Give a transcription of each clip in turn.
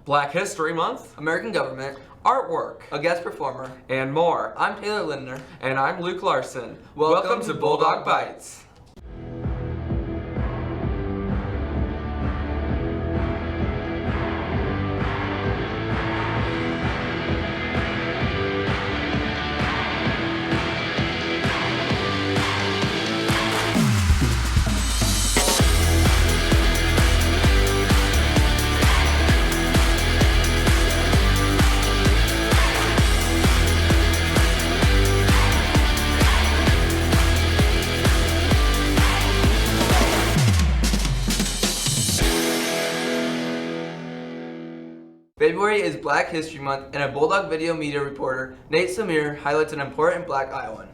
Black History Month, American government, artwork, a guest performer, and more. I'm Taylor Lindner. And I'm Luke Larson. Welcome to Bulldog Bites. February is Black History Month, and a Bulldog video media reporter, Nate Samir, highlights an important Black Iowan.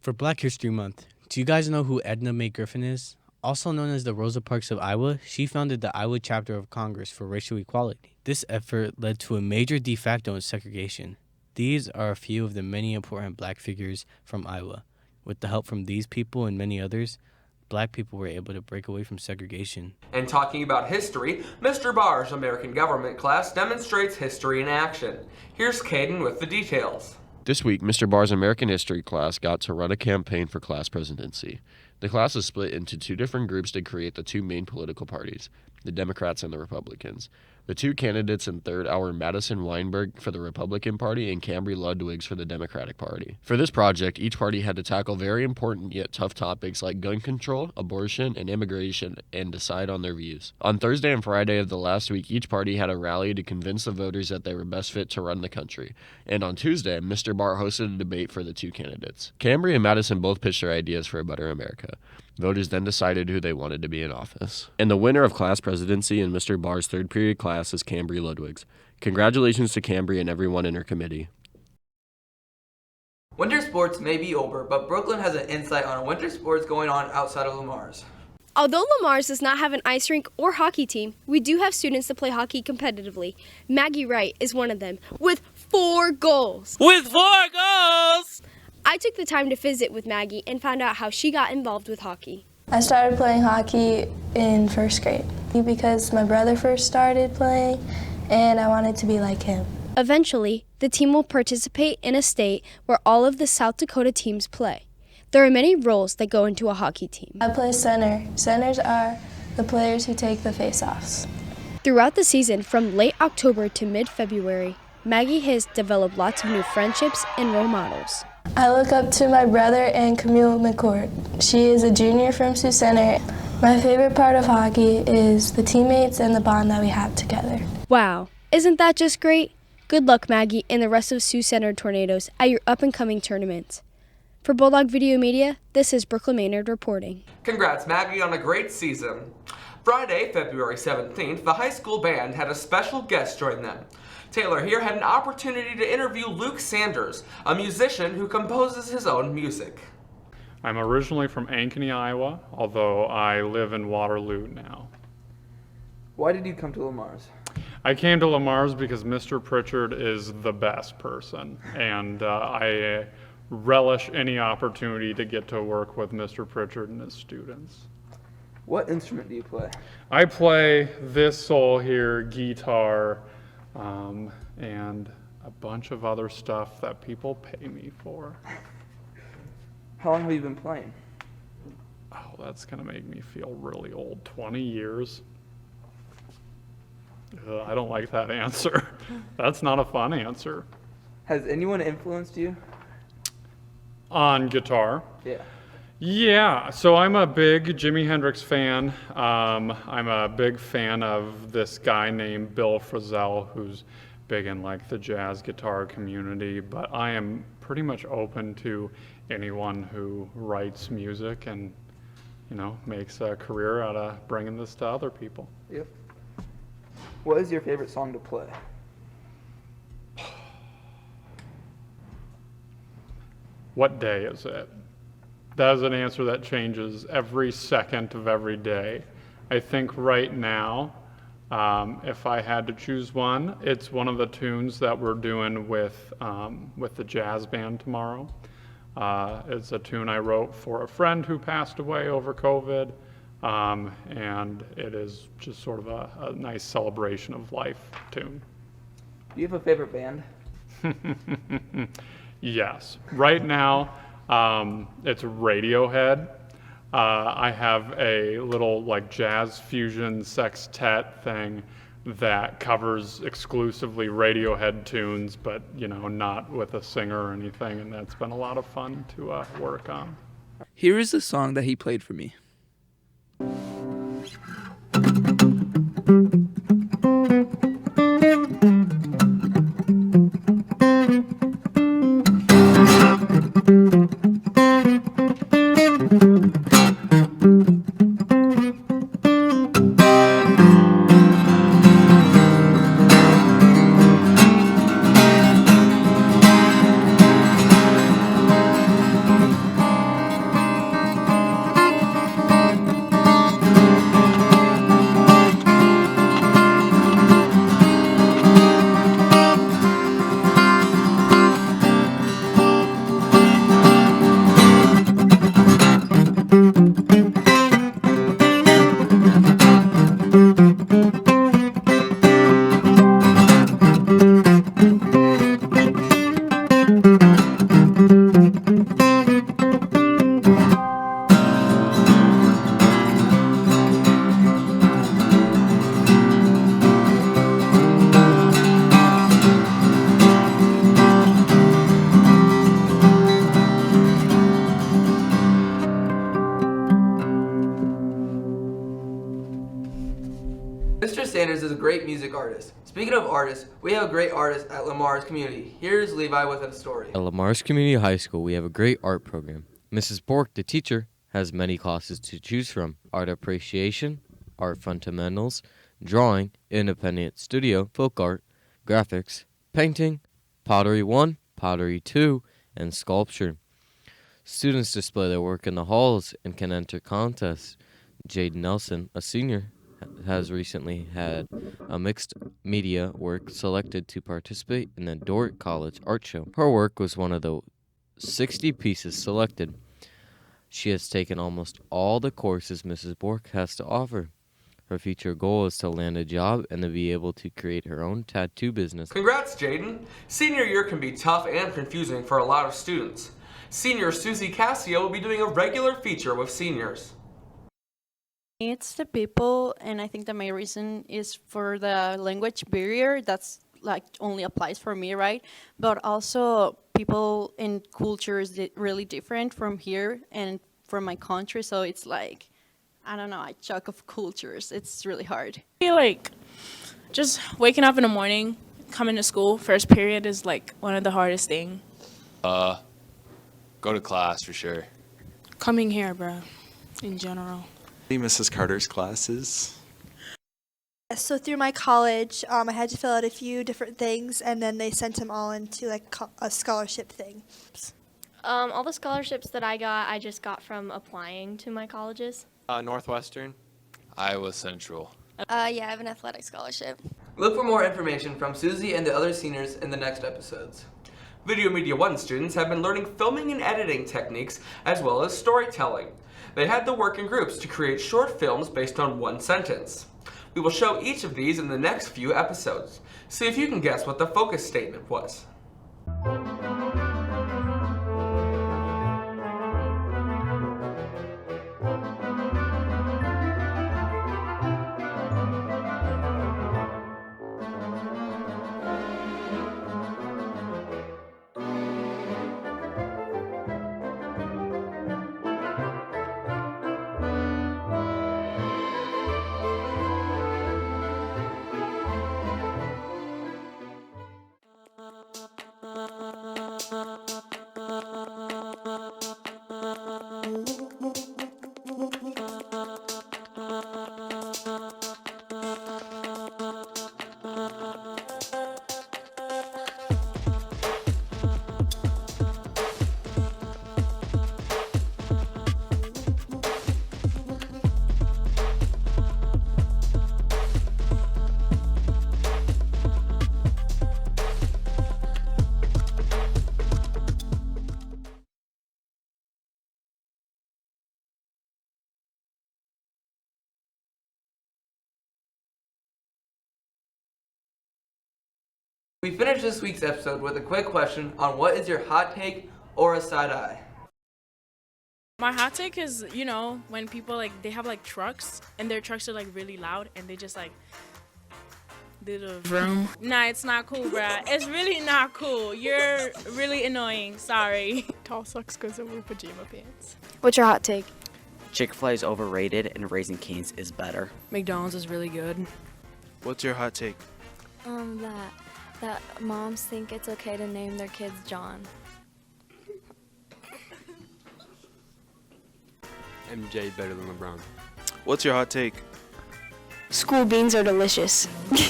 For Black History Month, do you guys know who Edna Mae Griffin is? Also known as the Rosa Parks of Iowa, she founded the Iowa chapter of Congress for Racial Equality. This effort led to a major de facto in segregation. These are a few of the many important Black figures from Iowa. With the help from these people and many others, Black people were able to break away from segregation. And talking about history, Mr. Barr's American government class demonstrates history in action. Here's Caden with the details. This week, Mr. Barr's American history class got to run a campaign for class presidency. The class is split into two different groups to create the two main political parties, the Democrats and the Republicans. The two candidates in third are Madison Weinberg for the Republican Party and Cambry Ludwigs for the Democratic Party. For this project, each party had to tackle very important yet tough topics like gun control, abortion, and immigration and decide on their views. On Thursday and Friday of the last week, each party had a rally to convince the voters that they were best fit to run the country. And on Tuesday, Mr. Barr hosted a debate for the two candidates. Cambry and Madison both pitched their ideas for a better America. Voters then decided who they wanted to be in office. And the winner of class presidency in Mr. Barr's third period class is Cambry Ludwigs. Congratulations to Cambry and everyone in her committee. Winter sports may be over, but Brooklyn has an insight on winter sports going on outside of Lamar's. Although Lamar's does not have an ice rink or hockey team, we do have students that play hockey competitively. Maggie Wright is one of them, with 4 goals. With 4 goals! I took the time to visit with Maggie and found out how she got involved with hockey. I started playing hockey in first grade because my brother first started playing and I wanted to be like him. Eventually, the team will participate in a state where all of the South Dakota teams play. There are many roles that go into a hockey team. I play center. Centers are the players who take the face-offs. Throughout the season, from late October to mid-February, Maggie has developed lots of new friendships and role models. I look up to my brother and Camille McCourt. She is a junior from Sioux Center. My favorite part of hockey is the teammates and the bond that we have together. Wow, isn't that just great? Good luck, Maggie, and the rest of Sioux Center Tornadoes at your up-and-coming tournaments. For Bulldog Video Media, this is Brooklyn Maynard reporting. Congrats, Maggie, on a great season. Friday, February 17th, the high school band had a special guest join them. Taylor here had an opportunity to interview Luke Sanders, a musician who composes his own music. I'm originally from Ankeny, Iowa, although I live in Waterloo now. Why did you come to Lamar's? I came to Lamar's because Mr. Pritchard is the best person, and I relish any opportunity to get to work with Mr. Pritchard and his students. What instrument do you play? I play this sole here, guitar, and a bunch of other stuff that people pay me for. How long have you been playing? Oh, that's gonna make me feel really old. 20 years. Ugh, I don't like that answer. That's not a fun answer. Has anyone influenced you? On guitar? Yeah. Yeah, so I'm a big Jimi Hendrix fan. I'm a big fan of this guy named Bill Frisell, who's big in like the jazz guitar community, but I am pretty much open to anyone who writes music and, you know, makes a career out of bringing this to other people. Yep. What is your favorite song to play? What day is it? That is an answer that changes every second of every day. I think right now, if I had to choose one, it's one of the tunes that we're doing with the jazz band tomorrow. It's a tune I wrote for a friend who passed away over COVID. and it is just sort of a nice celebration of life tune. Do you have a favorite band? Yes. Right now, it's Radiohead. I have a little like jazz fusion sextet thing that covers exclusively Radiohead tunes, but not with a singer or anything, and that's been a lot of fun to work on. Here is the song that he played for me. Mr. Sanders is a great music artist. Speaking of artists, we have a great artist at Lamar's Community. Here's Levi with a story. At Lamar's Community High School, we have a great art program. Mrs. Bork, the teacher, has many classes to choose from: art appreciation, art fundamentals, drawing, independent studio, folk art, graphics, painting, pottery 1, pottery 2, and sculpture. Students display their work in the halls and can enter contests. Jade Nelson, a senior, has recently had a mixed media work selected to participate in the Dordt College Art Show. Her work was one of the 60 pieces selected. She has taken almost all the courses Mrs. Bork has to offer. Her future goal is to land a job and to be able to create her own tattoo business. Congrats, Jaden. Senior year can be tough and confusing for a lot of students. Senior Susie Cassio will be doing a regular feature with seniors. It's the people, and I think the main reason is for the language barrier. That's like only applies for me, right? But also people in cultures that really different from here and from my country. So it's like, I don't know, a chock of cultures. It's really hard. I feel like just waking up in the morning, coming to school, first period is like one of the hardest things. Go to class for sure. Coming here, bro, in general. Mrs. Carter's classes. So through my college, I had to fill out a few different things, and then they sent them all into like a scholarship thing. All the scholarships that I got, I just got from applying to my colleges. Northwestern. Iowa Central. Yeah, I have an athletic scholarship. Look for more information from Susie and the other seniors in the next episodes. Video Media 1 students have been learning filming and editing techniques as well as storytelling. They had to work in groups to create short films based on one sentence. We will show each of these in the next few episodes. See if you can guess what the focus statement was. We finished this week's episode with a quick question on what is your hot take or a side eye? My hot take is, you know, when people they have trucks and their trucks are really loud and they just do the vroom. Nah, it's not cool, bruh. It's really not cool. You're really annoying. Sorry. Tall sucks because of pajama pants. What's your hot take? Chick-fil-A is overrated and Raising Cane's is better. McDonald's is really good. What's your hot take? That moms think it's okay to name their kids John. MJ better than LeBron. What's your hot take? School beans are delicious.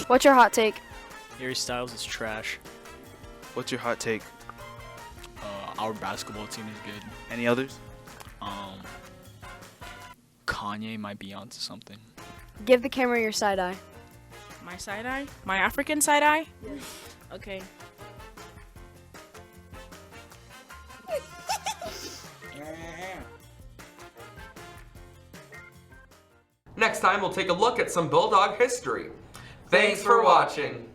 What's your hot take? Harry Styles is trash. What's your hot take? Our basketball team is good. Any others? Kanye might be onto something. Give the camera your side eye. My side eye? My African side eye? Yes. Okay. Next time, we'll take a look at some Bulldog history. Thanks for watching.